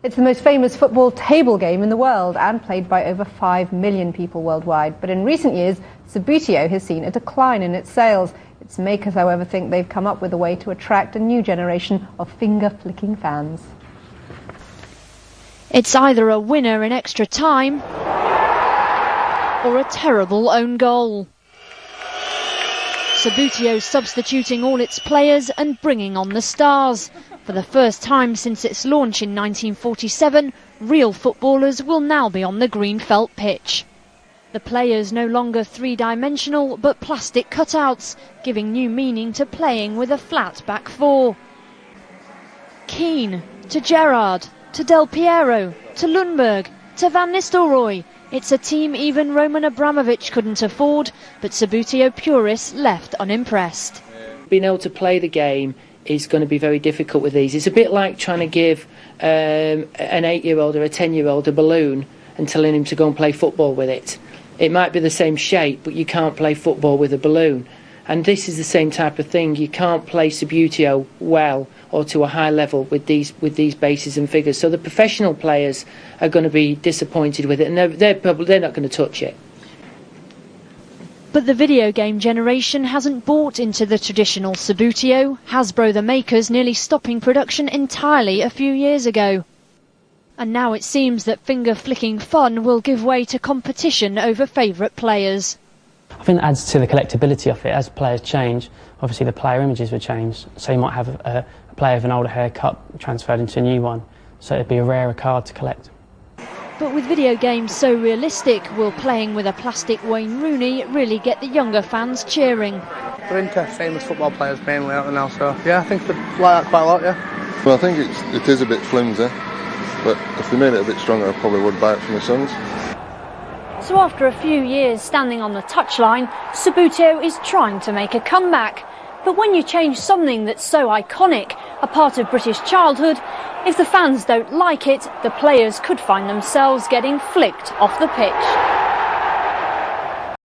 It's the most famous football table game in the world and played by over 5 million people worldwide. But in recent years, Subbuteo has seen a decline in its sales. Its makers, however, think they've come up with a way to attract a new generation of finger-flicking fans. It's either a winner in extra time or a terrible own goal. Subbuteo substituting all its players and bringing on the stars. For the first time since its launch in 1947, real footballers will now be on the green felt pitch. The players no longer three-dimensional but plastic cutouts, giving new meaning to playing with a flat back four. Keane, to Gerrard, to Del Piero, to Lundberg, to Van Nistelrooy. It's a team even Roman Abramovich couldn't afford, but Subbuteo purists left unimpressed. Being able to play the game is going to be very difficult with these. It's a bit like trying to give an 8-year-old or a 10-year-old a balloon and telling him to go and play football with it. It might be the same shape, but you can't play football with a balloon. And this is the same type of thing. You can't play Subbuteo well or to a high level with these bases and figures. So the professional players are going to be disappointed with it, and they're not going to touch it. But the video game generation hasn't bought into the traditional Subbuteo, Hasbro the makers nearly stopping production entirely a few years ago. And now it seems that finger-flicking fun will give way to competition over favourite players. I think that adds to the collectability of it. As players change, obviously the player images will change. So you might have a player with an older haircut transferred into a new one, so it'd be a rarer card to collect. But with video games so realistic, will playing with a plastic Wayne Rooney really get the younger fans cheering? They're into famous football players mainly out there now, so yeah, I think they'd like that quite a lot, yeah. Well, I think it is a bit flimsy, but if they made it a bit stronger, I probably would buy it for my sons. So after a few years standing on the touchline, Subbuteo is trying to make a comeback. But when you change something that's so iconic, a part of British childhood, if the fans don't like it, the players could find themselves getting flicked off the pitch.